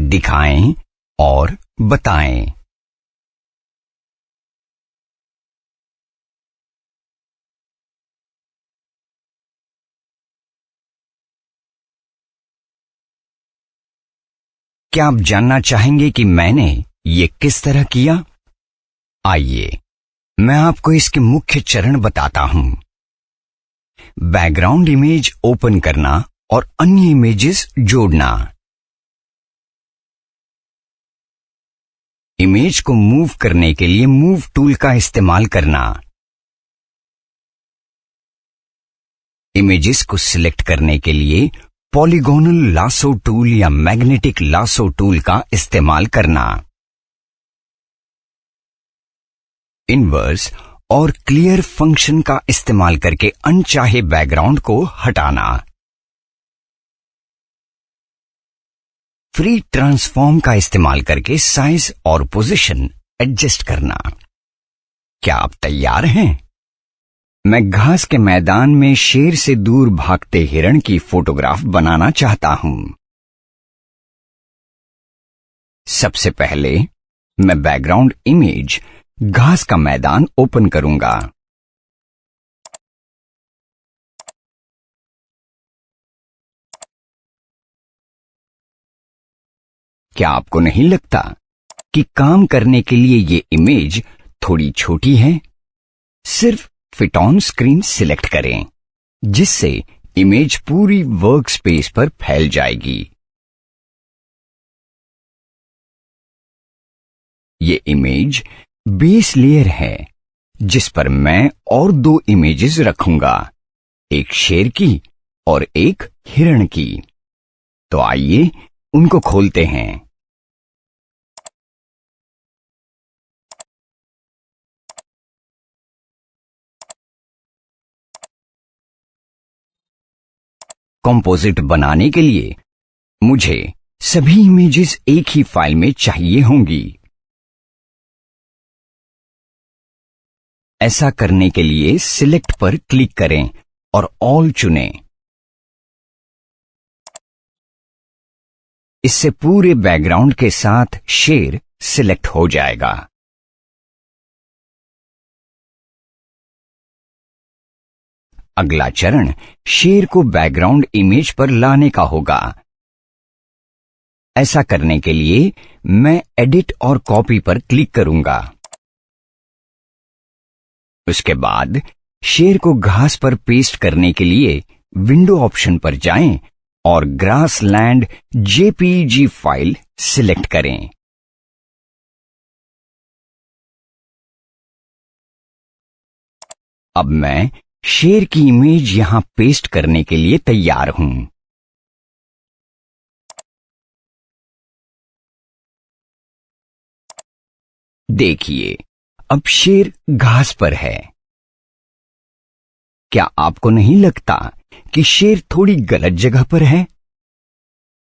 दिखाएं और बताएं। क्या आप जानना चाहेंगे कि मैंने ये किस तरह किया? आइए, मैं आपको इसके मुख्य चरण बताता हूं। बैकग्राउंड इमेज ओपन करना और अन्य इमेजेस जोड़ना। इमेज को मूव करने के लिए मूव टूल का इस्तेमाल करना। इमेजेस को सिलेक्ट करने के लिए पॉलीगोनल लासो टूल या मैग्नेटिक लासो टूल का इस्तेमाल करना। इनवर्स और क्लियर फंक्शन का इस्तेमाल करके अनचाहे बैकग्राउंड को हटाना। फ्री ट्रांसफॉर्म का इस्तेमाल करके साइज और पोजीशन एडजस्ट करना। क्या आप तैयार हैं? मैं घास के मैदान में शेर से दूर भागते हिरण की फोटोग्राफ बनाना चाहता हूं। सबसे पहले मैं बैकग्राउंड इमेज घास का मैदान ओपन करूंगा। क्या आपको नहीं लगता कि काम करने के लिए ये इमेज थोड़ी छोटी है? सिर्फ फिट ऑन स्क्रीन सिलेक्ट करें, जिससे इमेज पूरी वर्क स्पेस पर फैल जाएगी। ये इमेज बेस लेयर है, जिस पर मैं और दो इमेजेस रखूंगा, एक शेर की और एक हिरण की। तो आइए उनको खोलते हैं। कंपोजिट बनाने के लिए मुझे सभी इमेजेस एक ही फाइल में चाहिए होंगी। ऐसा करने के लिए सिलेक्ट पर क्लिक करें और ऑल चुनें। इससे पूरे बैकग्राउंड के साथ शेर सिलेक्ट हो जाएगा। अगला चरण शेर को बैकग्राउंड इमेज पर लाने का होगा। ऐसा करने के लिए मैं एडिट और कॉपी पर क्लिक करूंगा। उसके बाद शेर को घास पर पेस्ट करने के लिए विंडो ऑप्शन पर जाएं और ग्रासलैंड जेपीईजी फाइल सिलेक्ट करें। अब मैं शेर की इमेज यहां पेस्ट करने के लिए तैयार हूं। देखिए, अब शेर घास पर है। क्या आपको नहीं लगता कि शेर थोड़ी गलत जगह पर है?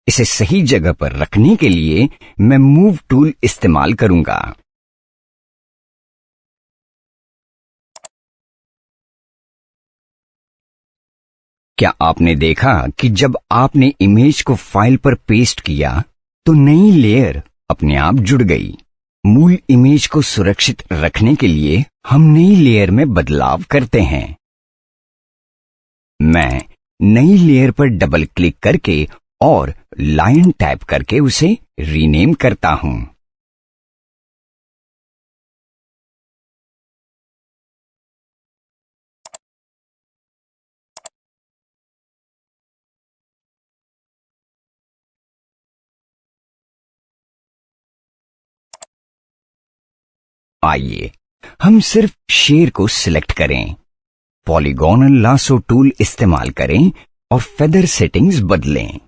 इसे सही जगह पर रखने के लिए मैं मूव टूल इस्तेमाल करूंगा। क्या आपने देखा कि जब आपने इमेज को फाइल पर पेस्ट किया तो नई लेयर अपने आप जुड़ गई? मूल इमेज को सुरक्षित रखने के लिए हम नई लेयर में बदलाव करते हैं। मैं नई लेयर पर डबल क्लिक करके और लाइन टैप करके उसे रीनेम करता हूं। आइए हम सिर्फ शेर को सिलेक्ट करें, पॉलीगोनल लासो टूल इस्तेमाल करें और फेदर सेटिंग्स बदलें।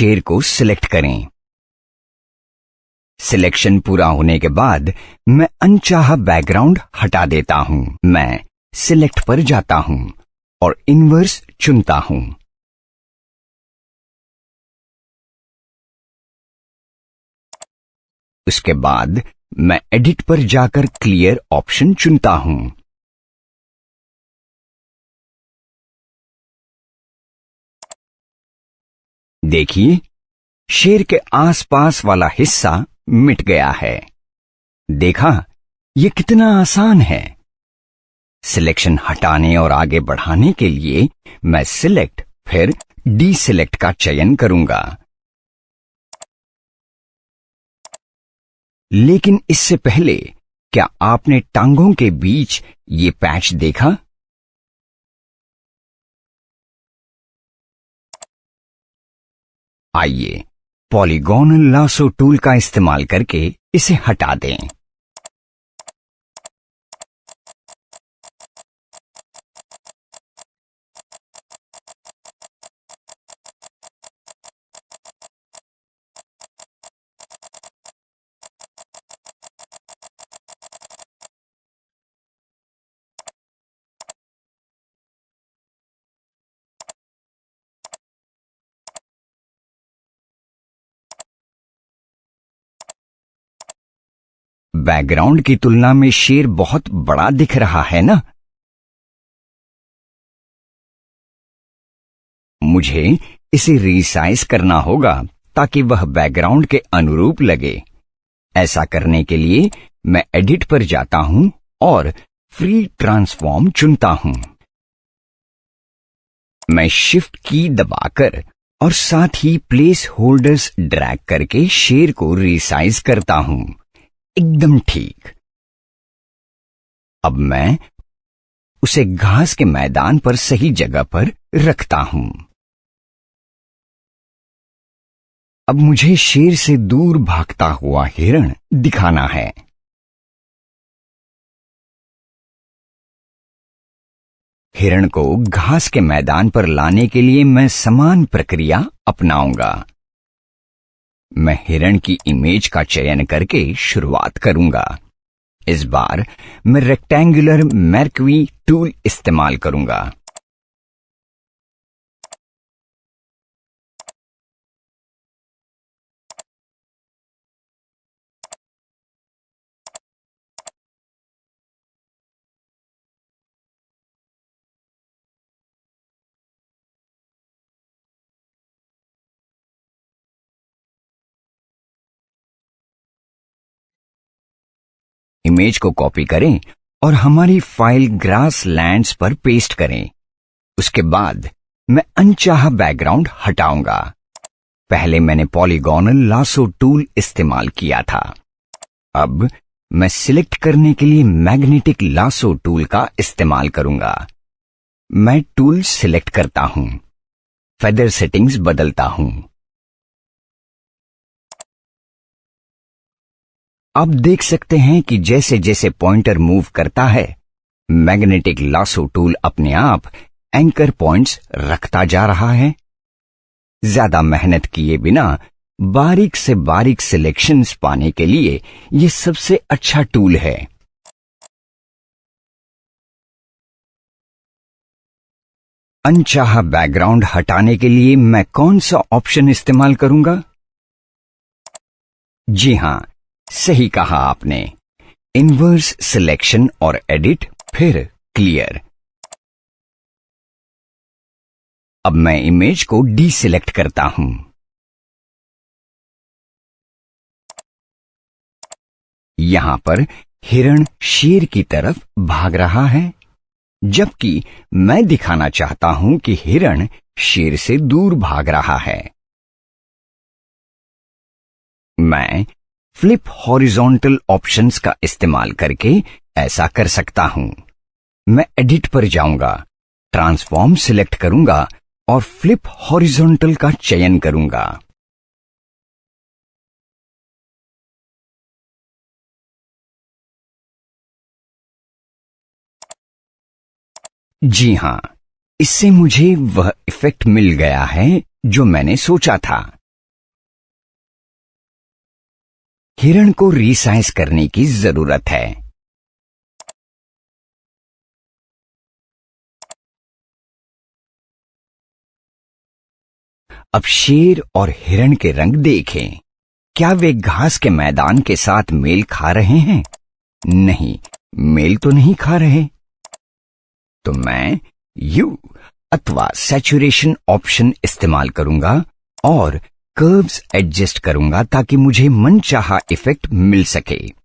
शेर को सिलेक्ट करें। सिलेक्शन पूरा होने के बाद मैं अनचाहा बैकग्राउंड हटा देता हूं। मैं सिलेक्ट पर जाता हूं और इन्वर्स चुनता हूं। उसके बाद मैं एडिट पर जाकर क्लियर ऑप्शन चुनता हूं। देखिए, शेर के आसपास वाला हिस्सा मिट गया है। देखा, ये कितना आसान है। सिलेक्शन हटाने और आगे बढ़ाने के लिए मैं सिलेक्ट फिर डीसिलेक्ट का चयन करूंगा। लेकिन इससे पहले क्या आपने टांगों के बीच ये पैच देखा? आइए पॉलीगोनल लासो टूल का इस्तेमाल करके इसे हटा दें। बैकग्राउंड की तुलना में शेर बहुत बड़ा दिख रहा है ना? मुझे इसे रीसाइज करना होगा ताकि वह बैकग्राउंड के अनुरूप लगे। ऐसा करने के लिए मैं एडिट पर जाता हूं और फ्री ट्रांसफॉर्म चुनता हूं। मैं शिफ्ट की दबाकर और साथ ही प्लेस होल्डर्स ड्रैग करके शेर को रीसाइज करता हूं। एकदम ठीक। अब मैं उसे घास के मैदान पर सही जगह पर रखता हूं। अब मुझे शेर से दूर भागता हुआ हिरण दिखाना है। हिरण को घास के मैदान पर लाने के लिए मैं समान प्रक्रिया अपनाऊंगा। मैं हिरण की इमेज का चयन करके शुरुआत करूंगा। इस बार मैं रेक्टेंगुलर मैर्क्वी टूल इस्तेमाल करूंगा। इमेज को कॉपी करें और हमारी फाइल ग्रासलैंड्स पर पेस्ट करें। उसके बाद मैं अनचाहा बैकग्राउंड हटाऊंगा। पहले मैंने पॉलीगोनल लासो टूल इस्तेमाल किया था। अब मैं सिलेक्ट करने के लिए मैग्नेटिक लासो टूल का इस्तेमाल करूंगा। मैं टूल सिलेक्ट करता हूं, फेदर सेटिंग्स बदलता हूं। आप देख सकते हैं कि जैसे जैसे पॉइंटर मूव करता है, मैग्नेटिक लासो टूल अपने आप एंकर पॉइंट्स रखता जा रहा है। ज्यादा मेहनत किए बिना बारीक से बारीक सिलेक्शंस पाने के लिए यह सबसे अच्छा टूल है। अनचाहा बैकग्राउंड हटाने के लिए मैं कौन सा ऑप्शन इस्तेमाल करूंगा? जी हां, सही कहा आपने। इनवर्स सिलेक्शन और एडिट फिर क्लियर। अब मैं इमेज को डीसिलेक्ट करता हूं। यहां पर हिरण शेर की तरफ भाग रहा है, जबकि मैं दिखाना चाहता हूं कि हिरण शेर से दूर भाग रहा है। मैं फ्लिप हॉरिजॉन्टल ऑप्शंस का इस्तेमाल करके ऐसा कर सकता हूं। मैं एडिट पर जाऊंगा, ट्रांसफॉर्म सिलेक्ट करूंगा और फ्लिप हॉरिजॉन्टल का चयन करूंगा। जी हां, इससे मुझे वह इफेक्ट मिल गया है जो मैंने सोचा था। हिरण को रीसाइज करने की जरूरत है। अब शेर और हिरण के रंग देखें। क्या वे घास के मैदान के साथ मेल खा रहे हैं? नहीं, मेल तो नहीं खा रहे। तो मैं यू अथवा सैचुरेशन ऑप्शन इस्तेमाल करूंगा और कर्व्स एडजस्ट करूंगा ताकि मुझे मनचाहा इफेक्ट मिल सके।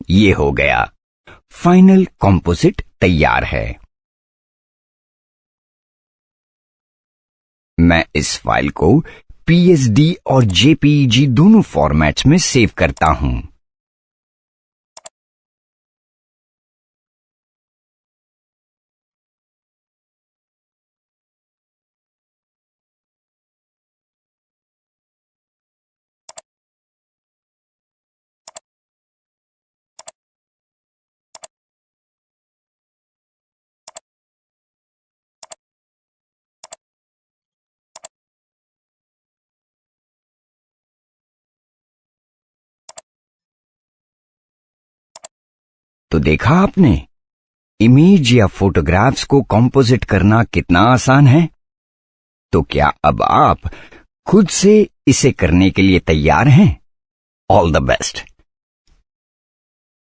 ये हो गया, फाइनल कॉम्पोजिट तैयार है। मैं इस फाइल को PSD और JPEG दोनों फॉर्मेट्स में सेव करता हूं। तो देखा आपने, इमेज या फोटोग्राफ्स को कंपोजिट करना कितना आसान है। तो क्या अब आप खुद से इसे करने के लिए तैयार हैं? All the best.